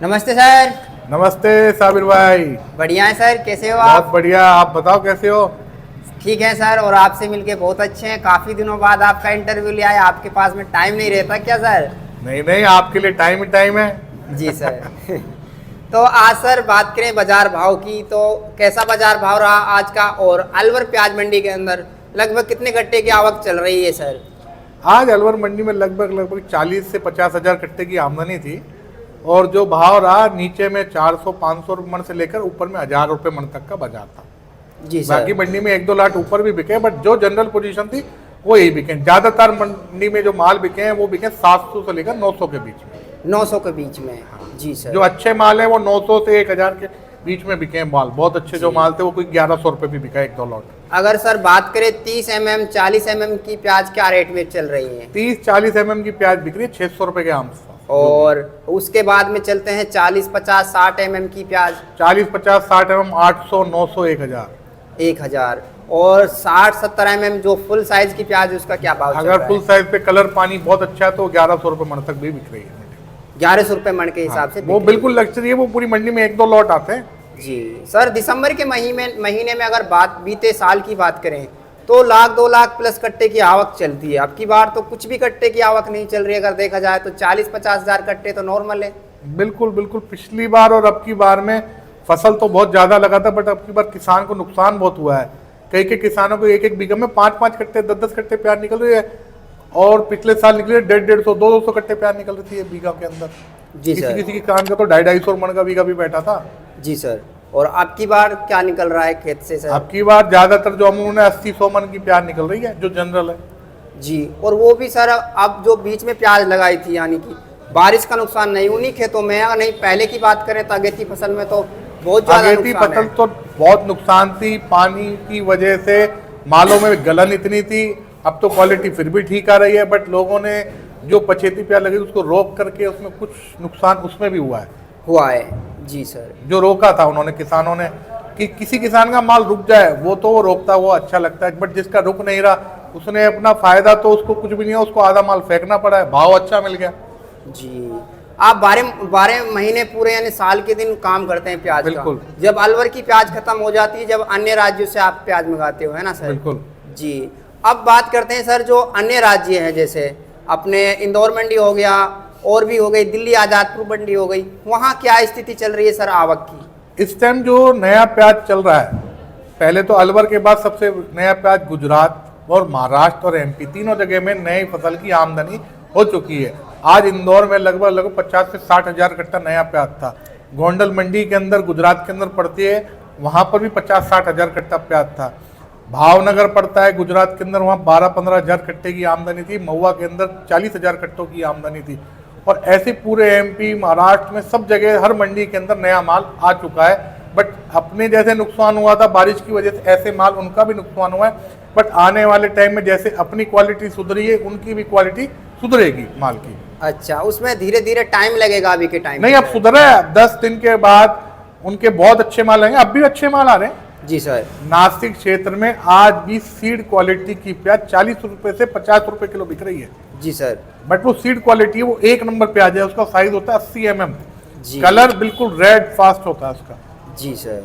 नमस्ते सर। नमस्ते साबिर भाई। बढ़िया है सर, कैसे हो बहुत आप? बढ़िया, आप बताओ कैसे हो। ठीक है सर, और आपसे मिलके बहुत अच्छे हैं। काफ़ी दिनों बाद आपका इंटरव्यू लिया है, आपके पास में टाइम नहीं रहता क्या सर? नहीं नहीं, आपके लिए टाइम ही टाइम है। जी सर। तो आज सर बात करें बाजार भाव की, तो कैसा बाजार भाव रहा आज का? और अलवर प्याज मंडी के अंदर लगभग कितने कट्टे की आवक चल रही है सर? आज अलवर मंडी में लगभग लगभग 40 से 50 हजार कट्टे की आमदनी थी। और जो भाव रहा नीचे में 400-500 मन से लेकर ऊपर में 1000 रुपये मन तक का बाजार था। जी बाकी सर। मंडी में 1-2 लाट ऊपर भी बिके, बट जो जनरल पोजीशन थी वो यही बिके। ज्यादातर मंडी में जो माल बिके हैं वो बिके 700 से लेकर 900 के बीच में। 900 के बीच में। जी सर। जो अच्छे माल है वो 900 से 1000 के बीच में बिके हैं माल। बहुत अच्छे जो माल थे वो कोई 1100 रुपये भी बिका 1-2 लॉट। अगर सर बात करें 30 mm 40 mm की प्याज क्या रेट में चल रही है? 30-40 mm की प्याज बिक रही है 600 रुपये के आसपास। और उसके बाद में चलते हैं 40 50 60 mm की प्याज। 40-50-60 mm 800, 900, 1000। 1000। और 60 70 mm जो फुल साइज की प्याज है उसका क्या भाव चल अगर रहा फुल है? साइज पे कलर पानी बहुत अच्छा है तो 1100 रुपये मन तक भी बिक रही है। 1100 रुपये मन के हिसाब से वो बिक रही है। बिल्कुल लग्जरी है, वो पूरी मंडी में 1-2 लॉट आते हैं। जी सर, दिसंबर के महीने में अगर बात बीते साल की बात करें तो 1 लाख 2 लाख प्लस कट्टे की आवक चलती है। अब की बार तो कुछ भी कट्टे की आवक नहीं चल रही है। अगर देखा जाए तो 40-50 हजार कट्टे तो नॉर्मल है। बिल्कुल बिल्कुल, पिछली बार और अब की बार में फसल तो बहुत ज्यादा लगा था, बट अब की बार किसान को नुकसान बहुत हुआ है। कई के किसानों को एक बीघा में 5-5 कट्टे 10-10 कट्टे प्याज निकल रही है। और पिछले साल निकले 150-150 200 कट्टे प्याज निकल रही थी बीघा के अंदर। जी सर। किसी किसान का तो 250-250 मन का बीघा भी बैठा था। जी सर। और अब की बार क्या निकल रहा है खेत से सर? अब की बार ज्यादातर जो अमूमन 80-100 मन की प्याज निकल रही है जो जनरल है। जी, और वो भी सर अब जो बीच में प्याज लगाई थी, यानी कि बारिश का नुकसान नहीं उन्हीं खेतों में, अगर नहीं पहले की बात करें तो अगेती फसल में तो बहुत ज्यादा अगेती नुकसान फसल है। तो बहुत नुकसान थी। पानी की वजह से मालों में गलन इतनी थी। अब तो क्वालिटी फिर भी ठीक आ रही है, बट लोगों ने जो पछेती प्याज लगी उसको रोक करके उसमें कुछ नुकसान उसमें भी हुआ है। जी सर। जो रोका था उन्होंने, किसानों ने, कि किसी किसान का माल रुक जाए वो तो वो रोकता, वो अच्छा लगता है। बट जिसका रुक नहीं रहा उसने अपना फायदा तो उसको कुछ भी नहीं है, उसको आधा माल फेंकना पड़ा है। भाव अच्छा मिल गया। जी, आप 12 महीने पूरे यानी साल के दिन काम करते हैं प्याज का। बिल्कुल। जब अलवर की प्याज खत्म हो जाती है, जब अन्य राज्यों से आप प्याज मंगाते हो, है ना सर? बिल्कुल। जी, अब बात करते हैं सर जो अन्य राज्य हैं, जैसे अपने इंदौर मंडी हो गया, और भी हो गई दिल्ली आजादपुर मंडी हो गई, वहाँ क्या स्थिति चल रही है सर आवक की? इस टाइम जो नया प्याज चल रहा है, पहले तो अलवर के बाद सबसे नया प्याज गुजरात और महाराष्ट्र और एमपी तीनों जगह में नई फसल की आमदनी हो चुकी है। आज इंदौर में लगभग 50 से 60 हजार कट्टा नया प्याज था। गोंडल मंडी के अंदर गुजरात के अंदर पड़ती है, वहाँ पर भी 50-60 हजार कट्टा प्याज था। भावनगर पड़ता है गुजरात के अंदर, वहाँ 12-15 हजार कट्टे की आमदनी थी। महुआ के अंदर 40 हजार कट्टों की आमदनी थी। और ऐसे पूरे एमपी महाराष्ट्र में सब जगह हर मंडी के अंदर नया माल आ चुका है। बट अपने जैसे नुकसान हुआ था बारिश की वजह से, ऐसे माल उनका भी नुकसान हुआ है। बट आने वाले टाइम में जैसे अपनी क्वालिटी सुधरी है, उनकी भी क्वालिटी सुधरेगी माल की। अच्छा, उसमें धीरे धीरे टाइम लगेगा अभी के टाइम नहीं, अब सुधरा है। 10 दिन के बाद उनके बहुत अच्छे माल आएंगे। अब भी अच्छे माल आ रहे हैं। जी सर। नासिक क्षेत्र में आज भी सीड क्वालिटी की प्याज 40 रुपए से 50 रुपए किलो बिक रही है। जी सर। बट वो सीड क्वालिटी है, वो 1 नंबर प्याज है। उसका साइज होता है 80 mm। जी। कलर बिल्कुल रेड फास्ट होता है उसका। जी सर।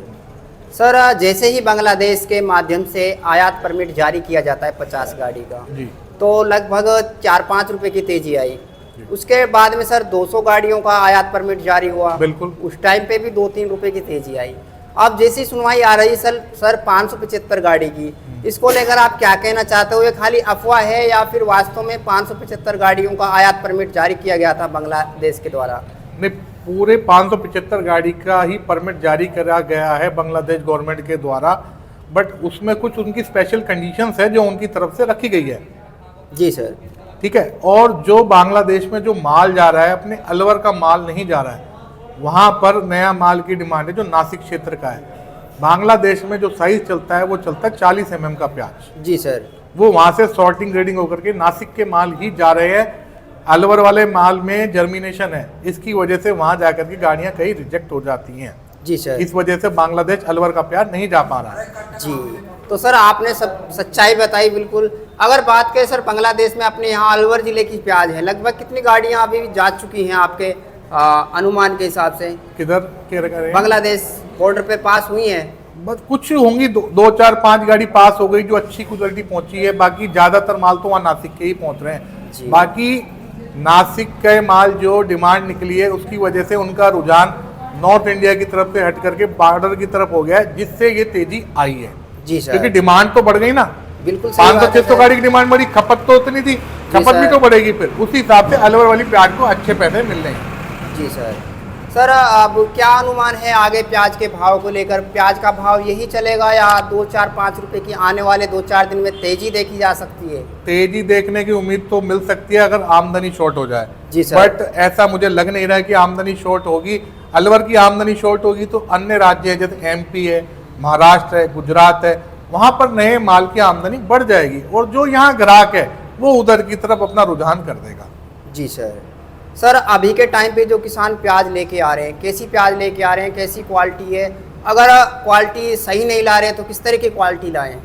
सर जैसे ही बांग्लादेश के माध्यम से आयात परमिट जारी किया जाता है 50 गाड़ी का, जी। तो लगभग 4-5 रुपए की तेजी आई। उसके बाद में सर 200 गाड़ियों का आयात परमिट जारी हुआ। बिल्कुल। उस टाइम पे भी 2-3 रुपए की तेजी आई। अब जैसी सुनवाई आ रही है सर 575 गाड़ी की, इसको लेकर आप क्या कहना चाहते हो? ये खाली अफवाह है या फिर वास्तव में 575 गाड़ियों का आयात परमिट जारी किया गया था बांग्लादेश के द्वारा? नहीं, पूरे 575 गाड़ी का ही परमिट जारी करा गया है बांग्लादेश गवर्नमेंट के द्वारा। बट उसमें कुछ उनकी स्पेशल कंडीशंस है जो उनकी तरफ से रखी गई है। जी सर। ठीक है। और जो बांग्लादेश में जो माल जा रहा है, अपने अलवर का माल नहीं जा रहा है। वहाँ पर नया माल की डिमांड है जो नासिक क्षेत्र का है। बांग्लादेश में जो साइज चलता है वो चलता है 40 mm का प्याज। जी सर। वो वहाँ से सॉर्टिंग ग्रेडिंग होकर के नासिक के माल ही जा रहे हैं। अलवर वाले माल में जर्मिनेशन है, इसकी वजह से वहाँ जाकर के गाड़ियाँ कहीं रिजेक्ट हो जाती हैं। जी सर। इस वजह से बांग्लादेश अलवर का प्याज नहीं जा पा रहा है। जी, तो सर आपने सब सच्चाई बताई बिल्कुल। अगर बात करें सर बांग्लादेश में अपने यहाँ अलवर जिले की प्याज है, लगभग कितनी गाड़ियाँ अभी जा चुकी हैं आपके अनुमान के हिसाब से किधर कह रहे हैं? बांग्लादेश बॉर्डर पे पास हुई हैं? बस कुछ होंगी, दो चार पांच गाड़ी पास हो गई जो अच्छी क्वालिटी पहुंची है, बाकी ज्यादातर माल तो वहाँ नासिक के ही पहुंच रहे जी। हैं। बाकी नासिक के माल जो डिमांड निकली है उसकी वजह से उनका रुझान नॉर्थ इंडिया की तरफ से हट करके बॉर्डर की तरफ हो गया है, जिससे ये तेजी आई है। जी सर, क्योंकि डिमांड तो बढ़ गई ना, बिल्कुल सही बात है 500-600 सर। गाड़ी की डिमांड बढ़ी, खपत तो उतनी थी, खपत भी सर। तो बढ़ेगी, फिर उसी हिसाब से अलवर वाली प्याज को अच्छे पैसे मिल रहे हैं। जी सर। सर अब क्या अनुमान है आगे प्याज के भाव को लेकर? प्याज का भाव यही चलेगा या 2-4-5 रुपए की आने वाले 2-4 दिन में तेजी देखी जा सकती है? तेजी देखने की उम्मीद तो मिल सकती है अगर आमदनी शॉर्ट हो जाए। जी सर। बट ऐसा मुझे लग नहीं रहा है कि आमदनी शॉर्ट होगी। अलवर की आमदनी शॉर्ट होगी तो अन्य राज्य है जैसे एमपी है, महाराष्ट्र है, गुजरात है, वहां पर नए माल की आमदनी बढ़ जाएगी और जो यहाँ ग्राहक है वो उधर की तरफ अपना रुझान कर देगा। जी सर। सर अभी के टाइम पे जो किसान प्याज लेके आ रहे हैं, कैसी प्याज लेके आ रहे हैं, कैसी क्वालिटी है? अगर क्वालिटी सही नहीं ला रहे हैं तो किस तरह की क्वालिटी लाएं?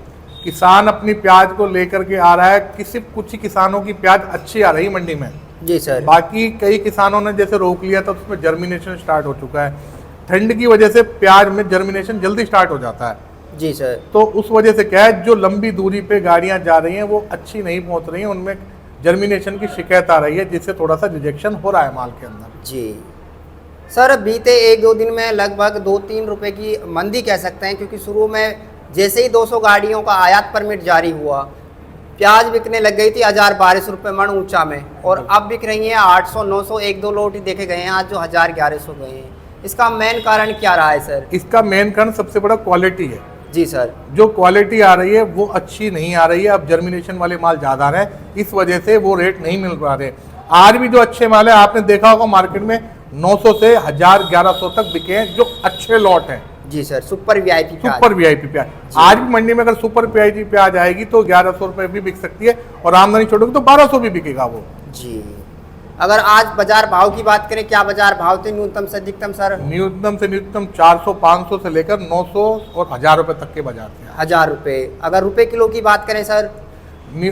किसान अपनी प्याज को लेकर के आ रहा है, किसी कुछ ही किसानों की प्याज अच्छी आ रही मंडी में। जी सर। बाकी कई किसानों ने जैसे रोक लिया था उसमें जर्मिनेशन स्टार्ट हो चुका है। ठंड की वजह से प्याज में जर्मिनेशन जल्दी स्टार्ट हो जाता है, जी सर। तो उस वजह से क्या है, जो लंबी दूरी पे गाड़ियां जा रही हैं वो अच्छी नहीं पहुंच रही हैं, उनमें जर्मिनेशन की शिकायत आ रही है, जिससे थोड़ा सा रिजेक्शन हो रहा है माल के अंदर। जी सर, बीते 1-2 दिन में लगभग 2-3 रुपए की मंदी कह सकते हैं, क्योंकि शुरू में जैसे ही 200 गाड़ियों का आयात परमिट जारी हुआ, प्याज बिकने लग गई थी 1000-1200 रुपये मन ऊंचा में, और अब बिक रही हैं 800-900, 1-2 लोट ही देखे गए हैं आज जो 1000-1100 गए हैं। इसका मेन कारण क्या रहा है सर? इसका मेन कारण सबसे बड़ा क्वालिटी है। जी सर। जो क्वालिटी आ रही है वो अच्छी नहीं आ रही है, अब जर्मिनेशन वाले माल ज़्यादा रहे, इस वजह से वो रेट नहीं मिल पा रहे। आज भी जो अच्छे माल है आपने देखा होगा मार्केट में 900 से 1000-1100 तक बिके हैं, जो अच्छे लॉट हैं। जी सर, सुपर वीआईपी प्याज। सुपर वीआईपी प्याज आज भी मंडी में अगर सुपर वीआईपी प्याज आएगी तो 1100 रुपये भी बिक सकती है, और आमदनी छोड़ोगी तो 1200 भी बिकेगा वो। जी। अगर आज बाजार भाव की बात करें, क्या बाजार भाव थे न्यूनतम से अधिकतम सर? न्यूनतम से न्यूनतम 400-500 से लेकर 900 और 1000 रुपये तक के बाजार थे। 1000 रुपये। अगर रुपए किलो की बात करें सर?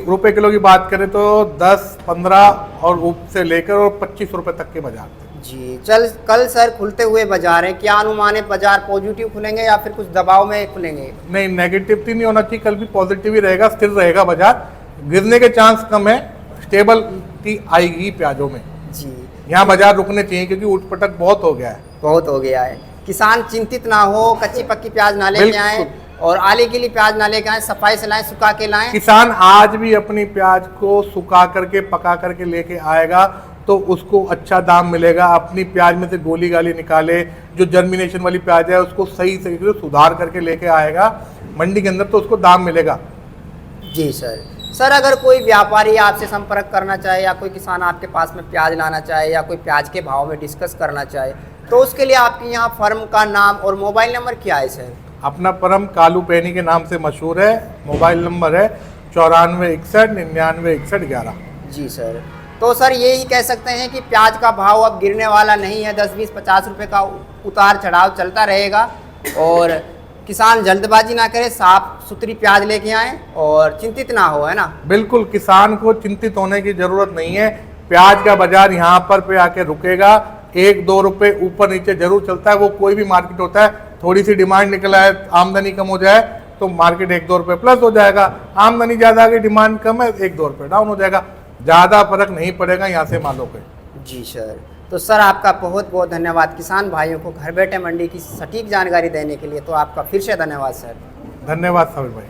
रुपए किलो की बात करें तो 10-15 और से लेकर और 25 रुपये तक के बाजार थे। जी। कल सर खुलते हुए बाजार हैं, क्या अनुमान है बाजार पॉजिटिव खुलेंगे या फिर कुछ दबाव में खुलेंगे? नहीं, नेगेटिव नहीं होना चाहिए, कल भी पॉजिटिव ही रहेगा, स्थिर रहेगा बाजार, गिरने के चांस कम है, स्टेबिलिटी आएगी प्याजों में। जी। यहाँ बाजार रुकने चाहिए क्योंकि उठपटक बहुत हो गया है। बहुत हो गया है। किसान चिंतित ना हो, कच्ची पक्की प्याज ना लेके आए और आले के लिए प्याज ना लेके आए, सफाई से लाएं, सुखा के लाएं। किसान आज भी अपनी प्याज को सुखा करके पका करके लेके आएगा तो उसको अच्छा दाम मिलेगा। अपनी प्याज में से गोली गाली निकाले, जो जर्मिनेशन वाली प्याज है उसको सही तरीके से सुधार करके लेके आएगा मंडी के अंदर, तो उसको दाम मिलेगा। जी सर। सर अगर कोई व्यापारी आपसे संपर्क करना चाहे या कोई किसान आपके पास में प्याज लाना चाहे या कोई प्याज के भाव में डिस्कस करना चाहे, तो उसके लिए आपके यहाँ फर्म का नाम और मोबाइल नंबर क्या है सर? अपना फर्म कालू पैनी के नाम से मशहूर है। मोबाइल नंबर है 9461996111। जी सर। तो सर यही कह सकते हैं कि प्याज का भाव अब गिरने वाला नहीं है, 10-20-50 रुपये का उतार चढ़ाव चलता रहेगा, और किसान जल्दबाजी ना करे, साफ सुथरी प्याज लेके आएँ और चिंतित ना हो, है ना? बिल्कुल, किसान को चिंतित होने की जरूरत नहीं है। प्याज का बाजार यहाँ पर पे आके रुकेगा, 1-2 रुपए ऊपर नीचे जरूर चलता है, वो कोई भी मार्केट होता है। थोड़ी सी डिमांड निकल आए, आमदनी कम हो जाए तो मार्केट 1-2 रुपए प्लस हो जाएगा, आमदनी ज़्यादा आ गई, डिमांड कम है, 1-2 रुपए डाउन हो जाएगा, ज़्यादा फर्क नहीं पड़ेगा यहाँ से मालों पे। जी सर। तो सर आपका बहुत बहुत धन्यवाद किसान भाइयों को घर बैठे मंडी की सटीक जानकारी देने के लिए। तो आपका फिर से धन्यवाद सर। धन्यवाद सभी भाई।